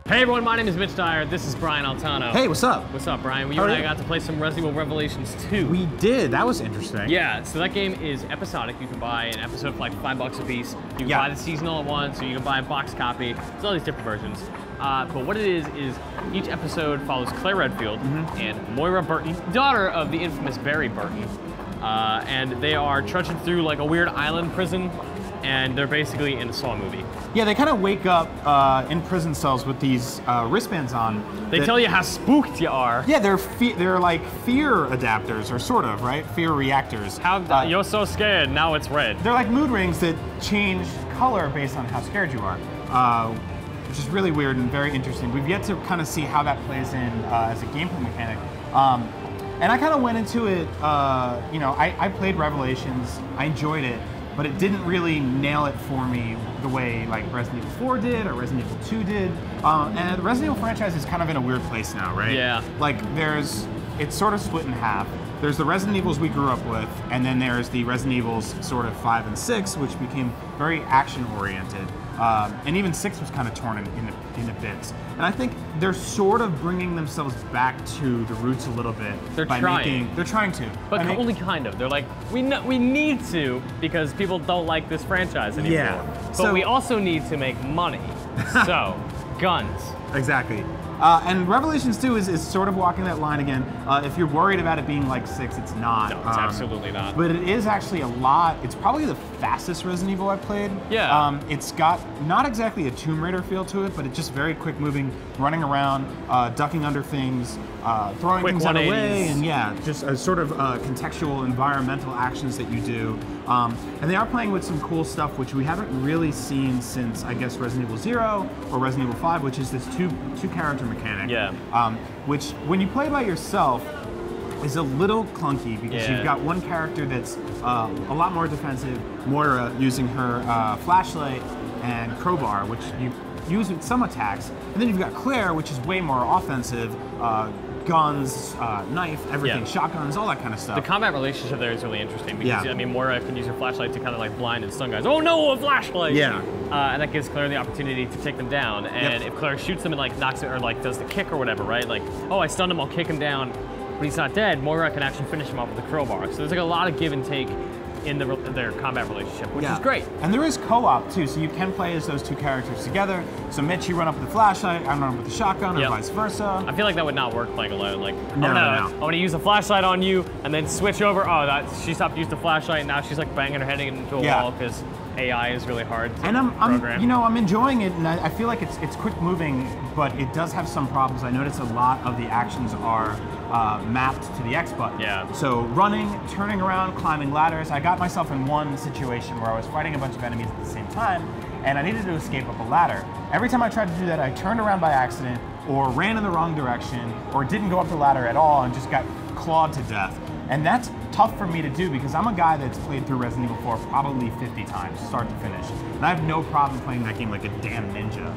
Hey everyone, my name is Mitch Dyer. This is Brian Altano. Hey, what's up? What's up, Brian? You and I got to play some Resident Evil Revelations 2. We did. That was interesting. Yeah, so that game is episodic. You can buy an episode for like $5 a piece. You can buy the season all at once, or you can buy a box copy. There's all these different versions. But what it is each episode follows Claire Redfield and Moira Burton, daughter of the infamous Barry Burton. And they are trudging through like a weird island prison, and they're basically in a Saw movie. Yeah, they kind of wake up in prison cells with these wristbands on. They tell you how spooked you are. Yeah, they're like fear adapters, or sort of, right? Fear reactors. You're so scared, now it's red. They're like mood rings that change color based on how scared you are, which is really weird and very interesting. We've yet to kind of see how that plays in as a gameplay mechanic. And I kind of went into it, you know, I played Revelations, I enjoyed it, but it didn't really nail it for me the way like Resident Evil 4 did or Resident Evil 2 did. And the Resident Evil franchise is kind of in a weird place now, right? Yeah. Like it's sort of split in half. There's the Resident Evils we grew up with, and then there's the Resident Evils sort of 5 and 6, which became very action-oriented. And even 6 was kind of torn into bits. And I think they're sort of bringing themselves back to the roots a little bit. They're trying. They're trying to. But only kind of. They're like, we need to, because people don't like this franchise anymore. Yeah. But we also need to make money. So, guns. Exactly. And Revelations 2 is sort of walking that line again. If you're worried about it being like 6, it's not. No, it's absolutely not. But it is actually a lot. It's probably the fastest Resident Evil I've played. Yeah. It's got not exactly a Tomb Raider feel to it, but it's just very quick moving, running around, ducking under things, throwing quick things out of the 180s. way, and yeah, just a sort of contextual environmental actions that you do. And they are playing with some cool stuff, which we haven't really seen since, I guess, Resident Evil 0 or Resident Evil 5, which is this two-character mechanic. Yeah. Which, when you play by yourself, is a little clunky because you've got one character that's a lot more defensive, Moira, using her flashlight and crowbar, which you use with some attacks, and then you've got Claire, which is way more offensive, guns, knife, everything, shotguns, all that kind of stuff. The combat relationship there is really interesting because, I mean, Moira can use her flashlight to kind of like blind and stun guys. Oh no, a flashlight! Yeah. And that gives Claire the opportunity to take them down. And if Claire shoots them and like knocks it, or like does the kick or whatever, right? Like, oh, I stunned him, I'll kick him down, but he's not dead. Moira can actually finish him off with a crowbar. So there's like a lot of give and take in their combat relationship, which is great. And there is co-op too, so you can play as those two characters together. So Mitch, you run up with the flashlight, I run up with the shotgun, or vice versa. I feel like that would not work playing alone. Like, no. I'm gonna use a flashlight on you, and then switch over. Oh, she stopped using the flashlight, and now she's like banging her head into a wall because AI is really hard to program. I'm enjoying it, and I feel like it's quick moving, but it does have some problems. I notice a lot of the actions are mapped to the X button. Yeah. So running, turning around, climbing ladders. I got myself in one situation where I was fighting a bunch of enemies at the same time, and I needed to escape up a ladder. Every time I tried to do that, I turned around by accident, or ran in the wrong direction, or didn't go up the ladder at all and just got clawed to death. And that's tough for me to do because I'm a guy that's played through Resident Evil 4 probably 50 times, start to finish. And I have no problem playing that game like a damn ninja.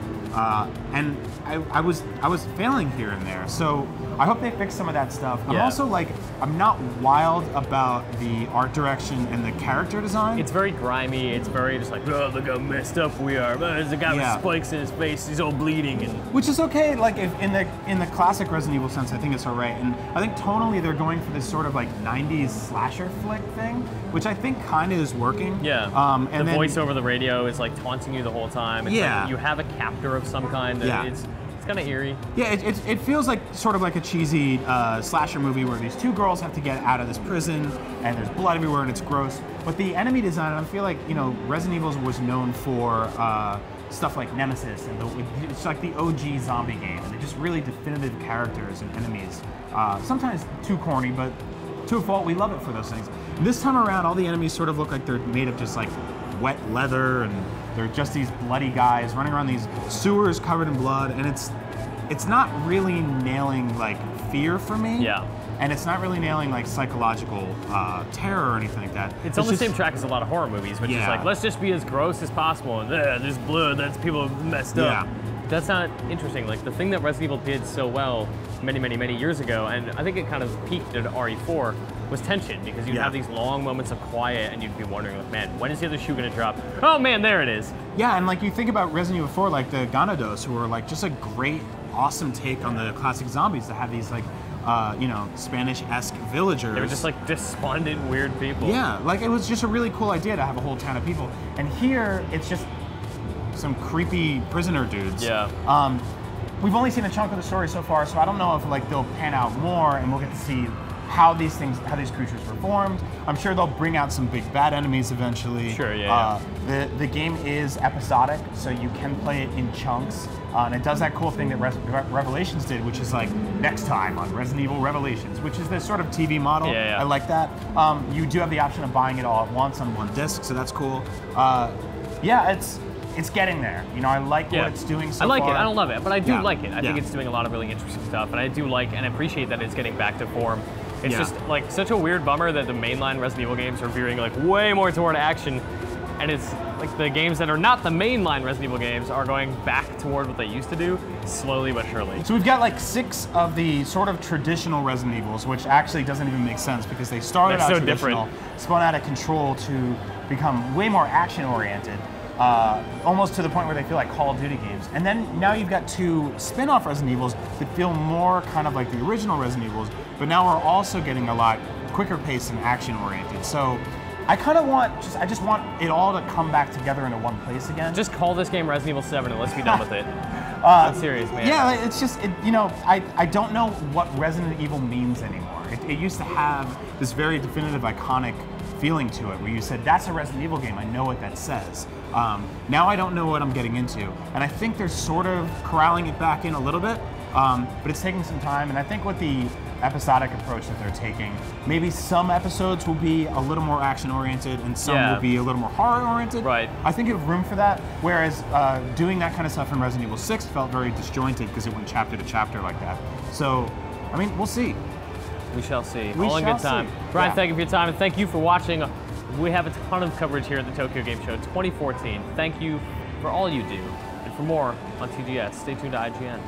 And I was failing here and there. So I hope they fix some of that stuff. I'm also like, I'm not wild about the art direction and the character design. It's very grimy. It's very just like, oh, look how messed up we are. There's a guy with spikes in his face. He's all bleeding. And which is okay. Like if in the classic Resident Evil sense, I think it's all right. And I think tonally they're going for this sort of like 90s slasher flick thing, which I think kind of is working. Yeah. And the voice over the radio is like taunting you the whole time. It's like you have a captor of some kind. It's kind of eerie. Yeah, it feels like sort of like a cheesy slasher movie where these two girls have to get out of this prison and there's blood everywhere and it's gross. But the enemy design, I feel like, you know, Resident Evil was known for stuff like Nemesis, and it's like the OG zombie game, and they're just really definitive characters and enemies. Sometimes too corny, but to a fault, we love it for those things. And this time around, all the enemies sort of look like they're made of just like wet leather, and they're just these bloody guys running around these sewers covered in blood, and it's not really nailing like fear for me. Yeah. And it's not really nailing like psychological terror or anything like that. It's on the same track as a lot of horror movies, which is like, let's just be as gross as possible, and there's blood, that's people messed up. that's not interesting. Like, the thing that Resident Evil did so well many years ago, and I think it kind of peaked at RE4, was tension, because you'd have these long moments of quiet and you'd be wondering, like, man, when is the other shoe gonna drop? Oh man, there it is. Yeah, and like you think about Resident Evil 4, like the Ganados, who were like just a great, awesome take on the classic zombies that have these like, you know, Spanish-esque villagers. They were just like despondent, weird people. Yeah, like it was just a really cool idea to have a whole town of people. And here, it's just some creepy prisoner dudes. Yeah. We've only seen a chunk of the story so far, so I don't know if like they'll pan out more and we'll get to see how these creatures were formed. I'm sure they'll bring out some big bad enemies eventually. Sure, yeah. The game is episodic, so you can play it in chunks. And it does that cool thing that Revelations did, which is like next time on Resident Evil Revelations, which is this sort of TV model. Yeah. I like that. You do have the option of buying it all at once on one disc, so that's cool. Yeah, it's getting there. You know, I like what it's doing so far. I like it. I don't love it, but I do like it. I think it's doing a lot of really interesting stuff, and I do like and appreciate that it's getting back to form. It's just like such a weird bummer that the mainline Resident Evil games are veering like way more toward action, and it's like the games that are not the mainline Resident Evil games are going back toward what they used to do, slowly but surely. So we've got like 6 of the sort of traditional Resident Evils, which actually doesn't even make sense because they started out traditional, spun out of Control to become way more action-oriented. Almost to the point where they feel like Call of Duty games. And then now you've got 2 spin-off Resident Evils that feel more kind of like the original Resident Evils, but now we're also getting a lot quicker paced and action-oriented. So I kind of want, I just want it all to come back together into one place again. Just call this game Resident Evil 7 and let's be done with it. I'm serious, man. Yeah, it's just, you know, I don't know what Resident Evil means anymore. It used to have this very definitive, iconic feeling to it, where you said, that's a Resident Evil game, I know what that says. Now I don't know what I'm getting into, and I think they're sort of corralling it back in a little bit, but it's taking some time, and I think with the episodic approach that they're taking, maybe some episodes will be a little more action-oriented, and some will be a little more horror-oriented. Right. I think you have room for that, whereas doing that kind of stuff in Resident Evil 6 felt very disjointed because it went chapter to chapter like that. So, I mean, we'll see. We shall see. All in good time. Brian, thank you for your time, and thank you for watching. We have a ton of coverage here at the Tokyo Game Show 2014. Thank you for all you do. And for more on TGS, stay tuned to IGN.